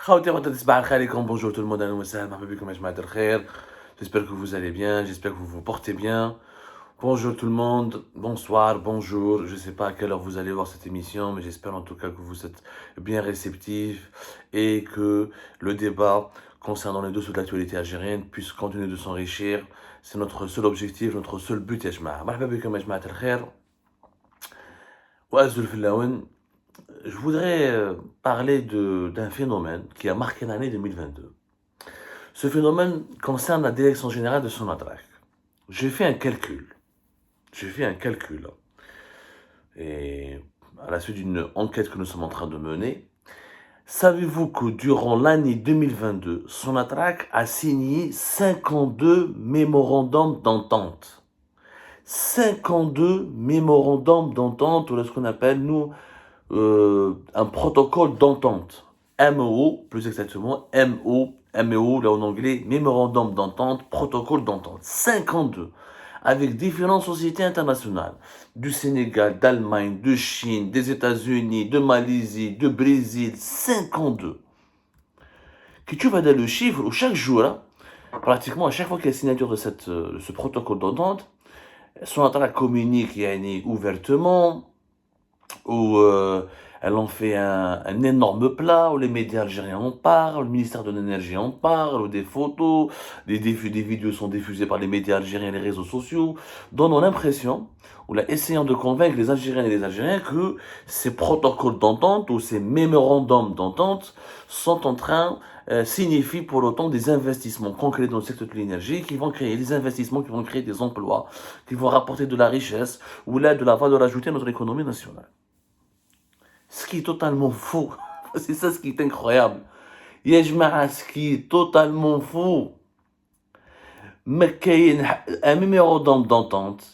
Bonjour tout le monde, j'espère que vous allez bien, j'espère que vous vous portez bien. Bonjour tout le monde, bonsoir, bonjour, je ne sais pas à quelle heure vous allez voir cette émission, mais j'espère en tout cas que vous êtes bien réceptifs et que le débat concernant les dossiers de l'actualité algérienne puisse continuer de s'enrichir. C'est notre seul objectif, notre seul but. Je voudrais parler d'un phénomène qui a marqué l'année 2022. Ce phénomène concerne la direction générale de Sonatrach. J'ai fait un calcul. Et à la suite d'une enquête que nous sommes en train de mener, savez-vous que durant l'année 2022, Sonatrach a signé 52 mémorandums d'entente. 52 mémorandums d'entente, ou ce qu'on appelle, nous, un protocole d'entente. MOU, plus exactement, MEO, là en anglais, Memorandum d'entente, protocole d'entente. 52. Avec différentes sociétés internationales. Du Sénégal, d'Allemagne, de Chine, des États-Unis, de Malaisie, de Brésil. 52. Que tu vas dans le chiffre où chaque jour, hein, pratiquement à chaque fois qu'il y a signature de ce protocole d'entente, son attaque communique ouvertement, où elle en fait un énorme plat, où les médias algériens en parlent, le ministère de l'énergie en parle, où des photos, des vidéos sont diffusées par les médias algériens et les réseaux sociaux, donnant l'impression, ou là, essayant de convaincre les Algériennes et les Algériens que ces protocoles d'entente ou ces mémorandums d'entente sont en train signifient pour autant des investissements concrets dans le secteur de l'énergie qui vont créer des investissements, qui vont créer des emplois, qui vont rapporter de la richesse ou là de la valeur ajoutée à notre économie nationale. Ce qui est totalement faux. C'est ça ce qui est incroyable. Ce qui est totalement faux. Un mémorandum d'entente,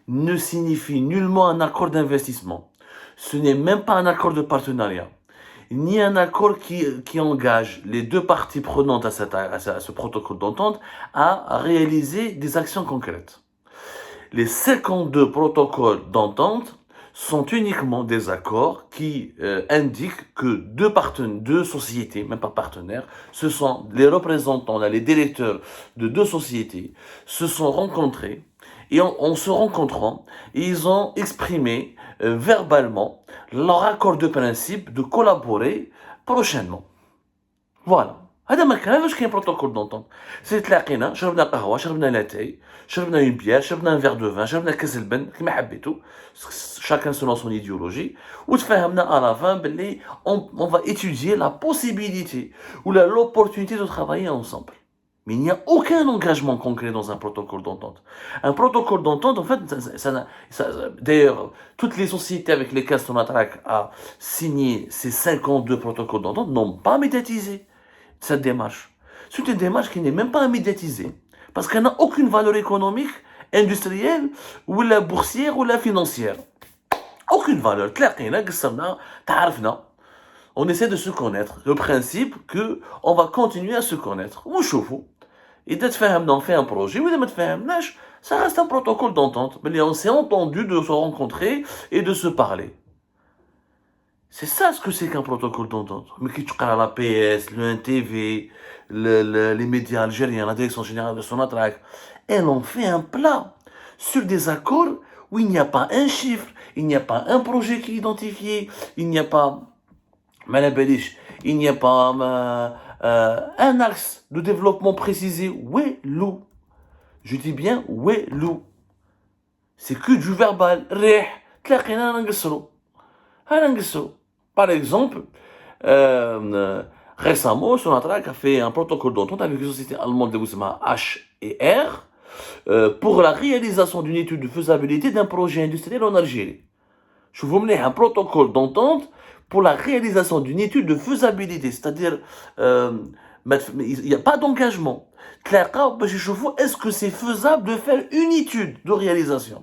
ne signifie nullement un accord d'investissement. Ce n'est même pas un accord de partenariat, ni un accord qui engage les deux parties prenantes à ce protocole d'entente à réaliser des actions concrètes. Les 52 protocoles d'entente sont uniquement des accords qui indiquent que deux sociétés, même pas partenaires, ce sont les représentants, les directeurs de deux sociétés, se sont rencontrés et en se rencontrant, ils ont exprimé verbalement leur accord de principe de collaborer prochainement. Voilà. هذا ما كان كاين بروتوكول دونطون سي تلاقينا شربنا قهوه شربنا لاتاي شربنا اون بيير شربنا ان فيغ دو فان شربنا كاس البن كيما حبيتو chacun selon son idéologie وتفاهمنا à la fin باللي on va étudier la possibilité ou l'opportunité de travailler ensemble. Mais il n'y a aucun engagement concret dans un protocole d'entente. Un protocole d'entente, en fait, d'ailleurs, toutes les sociétés avec lesquelles Sonatrach a signé ces 52 protocoles d'entente n'ont pas médiatisé cette démarche. C'est une démarche qui n'est même pas médiatisée, parce qu'elle n'a aucune valeur économique, industrielle, ou la boursière, ou la financière. Aucune valeur. On essaie de se connaître. Le principe que on va continuer à se connaître. Et d'être fait un projet, ça reste un protocole d'entente. Mais on s'est entendu de se rencontrer et de se parler. C'est ça ce que c'est qu'un protocole d'entente. Mais qui tu parles à la PS, le NTV, les médias algériens, la direction générale de Sonatrach, elles ont fait un plat sur des accords où il n'y a pas un chiffre, il n'y a pas un projet qui est identifié, il n'y a pas un axe de développement précisé. Ouelou. Je dis bien ouelou. C'est que du verbal. Par exemple, récemment, Sonatrach a fait un protocole d'entente avec une société allemande de H&R pour la réalisation d'une étude de faisabilité d'un projet industriel en Algérie. Je vous mets un protocole d'entente pour la réalisation d'une étude de faisabilité, c'est-à-dire il n'y a pas d'engagement. Est-ce que c'est faisable de faire une étude de réalisation?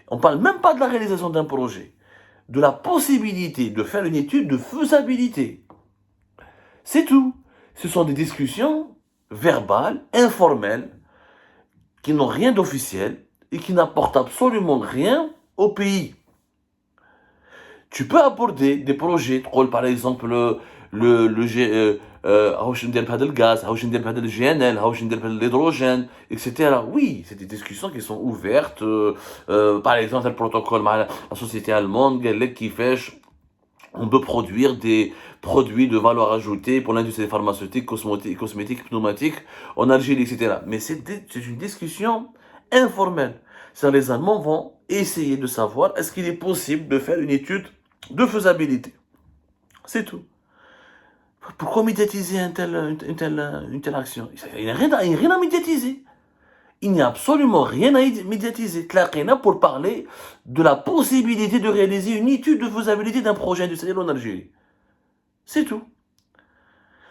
On ne parle même pas de la réalisation d'un projet, de la possibilité de faire une étude de faisabilité. C'est tout. Ce sont des discussions verbales, informelles, qui n'ont rien d'officiel et qui n'apportent absolument rien au pays. Tu peux aborder des projets, par exemple هاوش ندير بهذا الغاز, هاوش ندير بهذا الGNL, هاوش ندير بهذا الهيدروجين, etc. Oui, c'est des discussions qui sont ouvertes. Par exemple, le protocole مع la société allemande, قال لك كيفاش on peut produire des produits de valeur ajoutée pour l'industrie pharmaceutique, cosmétique, pneumatique en Algérie, etc. Mais c'est une discussion informelle. C'est-à-dire les Allemands vont essayer de savoir est-ce qu'il est possible de faire une étude de faisabilité. C'est tout. Pourquoi médiatiser une telle action? Il n'y a rien à médiatiser. Il n'y a absolument rien à médiatiser. Tlaqina pour parler de la possibilité de réaliser une étude de faisabilité d'un projet industriel en Algérie. C'est tout.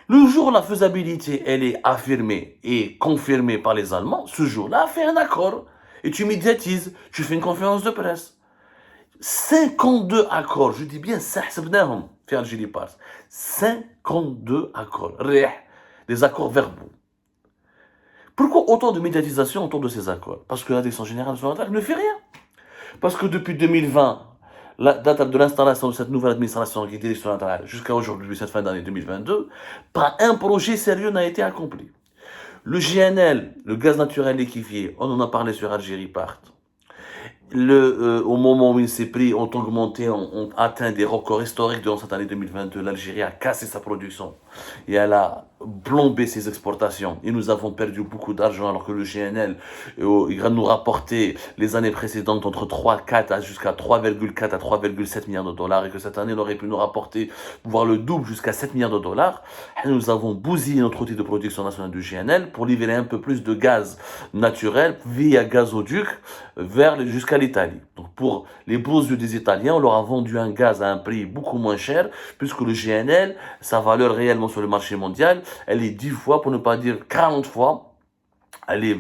Le jour où la faisabilité, elle est affirmée et confirmée par les Allemands, ce jour-là, fais un accord. Et tu médiatises, tu fais une conférence de presse. 52 accords, je dis bien, سحسبناهم في Algérie Pass. 52 accords. Des accords verbaux. Pourquoi autant de médiatisation autour de ces accords? Parce que la direction générale de Sonatrach ne fait rien. Parce que depuis 2020, la date de l'installation de cette nouvelle administration qui dirige Sonatrach jusqu'à aujourd'hui, cette fin d'année 2022, pas un projet sérieux n'a été accompli. Le GNL, le gaz naturel liquéfié, on en a parlé sur Algérie Part. Au moment où il s'est pris, ont augmenté, ont atteint des records historiques durant cette année 2022. L'Algérie a cassé sa production et elle a plombé ses exportations. Et nous avons perdu beaucoup d'argent alors que le GNL, il va nous rapporter les années précédentes entre 3,4 jusqu'à 3,4 à 3,7 milliards de dollars et que cette année, il aurait pu nous rapporter, voire le double, jusqu'à 7 milliards de dollars. Et nous avons bousillé notre outil de production nationale du GNL pour libérer un peu plus de gaz naturel via gazoduc jusqu'à l'Italie. Donc pour les beaux yeux des Italiens, on leur a vendu un gaz à un prix beaucoup moins cher, puisque le GNL, sa valeur réellement sur le marché mondial, elle est 10 fois, pour ne pas dire 40 fois, elle est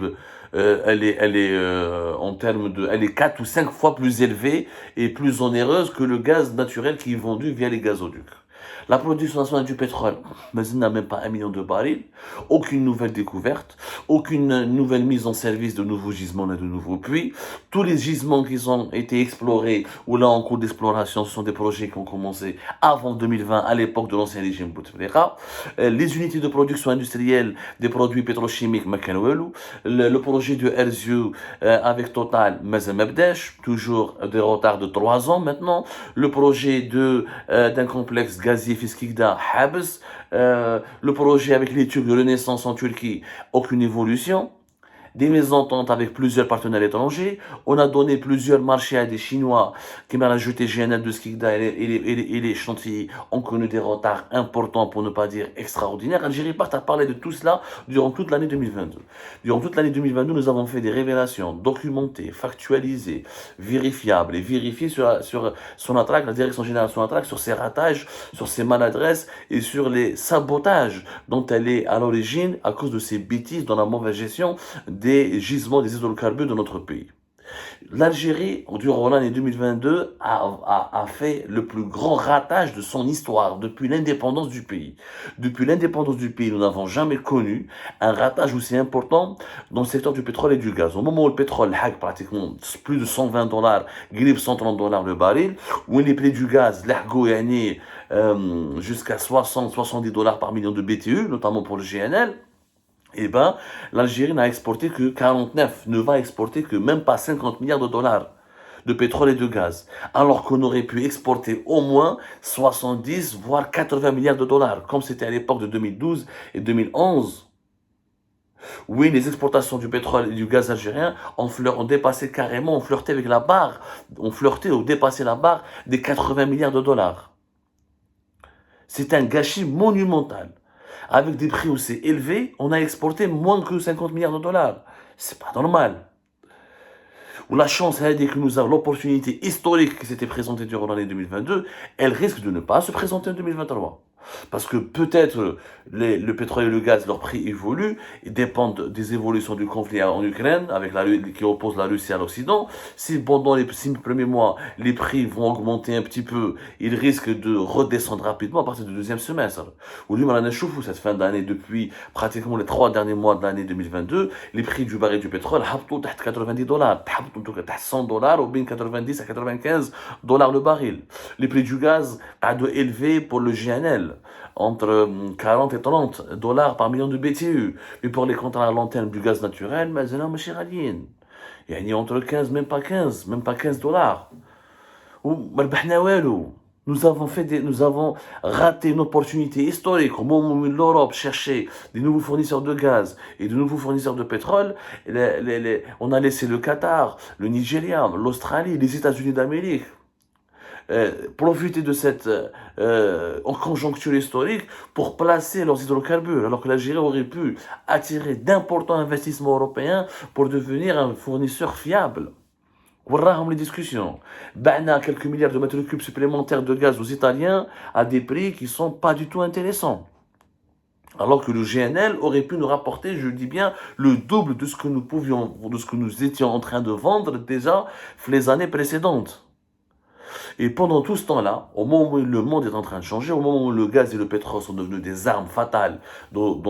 en termes de, elle est 4 ou 5 fois plus élevée et plus onéreuse que le gaz naturel qui est vendu via les gazoducs. La production nationale du pétrole, mais il n'a même pas 1 million de barils, aucune nouvelle découverte, aucune nouvelle mise en service de nouveaux gisements et de nouveaux puits. Tous les gisements qui ont été explorés ou là en cours d'exploration, ce sont des projets qui ont commencé avant 2020, à l'époque de l'ancien régime Bouteflika. Les unités de production industrielle des produits pétrochimiques, le projet de Erzurum avec Total, toujours des retards de 3 ans maintenant. Le projet d'un complexe gazier Fiskikda, Habs, le projet avec les Turcs de Renaissance en Turquie, aucune évolution. Des mésententes avec plusieurs partenaires étrangers. On a donné plusieurs marchés à des Chinois qui m'ont ajouté GNL de Skikda et les chantiers ont connu des retards importants pour ne pas dire extraordinaires. Algérie Part a parlé de tout cela durant toute l'année 2022. Durant toute l'année 2022, nous avons fait des révélations documentées, factualisées, vérifiables et vérifiées sur Sonatrach, la direction générale de Sonatrach, sur ses ratages, sur ses maladresses et sur les sabotages dont elle est à l'origine à cause de ses bêtises dans la mauvaise gestion des gisements des hydrocarbures de notre pays. L'Algérie, durant l'année 2022, a fait le plus grand ratage de son histoire depuis l'indépendance du pays. Depuis l'indépendance du pays, nous n'avons jamais connu un ratage aussi important dans le secteur du pétrole et du gaz. Au moment où le pétrole hack pratiquement plus de 120 dollars, grippe 130 dollars le baril, où les prix du gaz, jusqu'à 60-70 dollars par million de BTU, notamment pour le GNL, eh ben, l'Algérie n'a exporté que 49, ne va exporter que même pas 50 milliards de dollars de pétrole et de gaz, alors qu'on aurait pu exporter au moins 70, voire 80 milliards de dollars, comme c'était à l'époque de 2012 et 2011. Oui, les exportations du pétrole et du gaz algérien ont dépassé carrément, ont flirté avec la barre, ont flirté ou dépassé la barre des 80 milliards de dollars. C'est un gâchis monumental. Avec des prix aussi élevés, on a exporté moins que 50 milliards de dollars. C'est pas normal. Ou la chance, elle a dit que nous avons l'opportunité historique qui s'était présentée durant l'année 2022, elle risque de ne pas se présenter en 2023. Parce que peut-être le pétrole et le gaz, leur prix évolue, ils dépendent des évolutions du conflit en Ukraine, qui oppose la Russie à l'Occident. Si pendant les 6 premiers mois, les prix vont augmenter un petit peu, ils risquent de redescendre rapidement à partir du deuxième semestre. Ou lui, cette fin d'année, depuis pratiquement les 3 derniers mois de l'année 2022, les prix du baril du pétrole, 90 dollars, 100 dollars, ou bien 90 à 95 dollars le baril. Les prix du gaz, élevés pour le GNL. naturel entre 40 et 30 dollars par million de BTU. Mais pour les contrats à long terme du gaz naturel, maintenant, ماشي غاليين. يعني entre 15, même pas 15 dollars. وما ربحنا والو. Nous avons raté une opportunité historique au moment où l'Europe cherchait des nouveaux fournisseurs de gaz et de nouveaux fournisseurs de pétrole. On a laissé le Qatar, le Nigeria, l'Australie, les États-Unis d'Amérique profiter de cette conjoncture historique pour placer leurs hydrocarbures, alors que l'Algérie aurait pu attirer d'importants investissements européens pour devenir un fournisseur fiable. وراهم les discussions. بعنا quelques milliards de mètres cubes supplémentaires de gaz aux Italiens à des prix qui ne sont pas du tout intéressants. Alors que le GNL aurait pu nous rapporter, je dis bien, le double de ce que nous étions en train de vendre déjà les années précédentes. Et pendant tout ce temps-là, au moment où le monde est en train de changer, au moment où le gaz et le pétrole sont devenus des armes fatales dans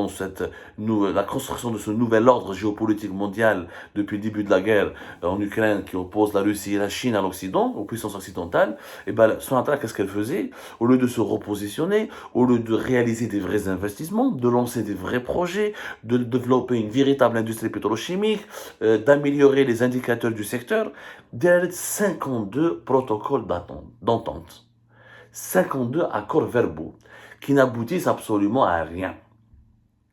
la construction de ce nouvel ordre géopolitique mondial depuis le début de la guerre en Ukraine qui oppose la Russie et la Chine à l'Occident, aux puissances occidentales, et bien Sonatrach, qu'est-ce qu'elle faisait? Au lieu de se repositionner, au lieu de réaliser des vrais investissements, de lancer des vrais projets, de développer une véritable industrie pétrochimique, d'améliorer les indicateurs du secteur, derrière 52 protocoles d'entente, 52 accords verbaux qui n'aboutissent absolument à rien,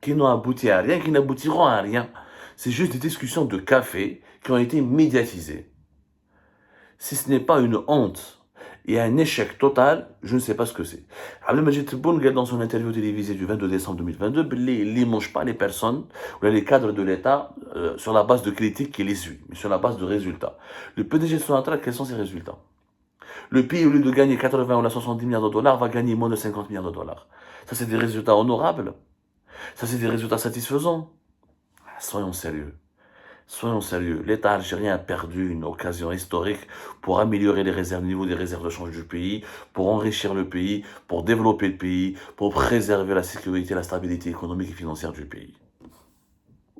qui n'ont abouti à rien, qui n'aboutiront à rien. C'est juste des discussions de café qui ont été médiatisées. Si ce n'est pas une honte et un échec total, je ne sais pas ce que c'est. Abdelmajid Tebboune, dans son interview télévisée du 22 décembre 2022, il ne mange pas les personnes ou les cadres de l'État sur la base de critiques qu'il essuie, mais sur la base de résultats. Le PDG de Sonatrach, quels sont ses résultats? Le pays, au lieu de gagner 80 ou 70 milliards de dollars, va gagner moins de 50 milliards de dollars. Ça, c'est des résultats honorables. Ça, c'est des résultats satisfaisants. Soyons sérieux. Soyons sérieux. L'État algérien a perdu une occasion historique pour améliorer les réserves, le niveau des réserves de change du pays, pour enrichir le pays, pour développer le pays, pour préserver la sécurité et la stabilité économique et financière du pays.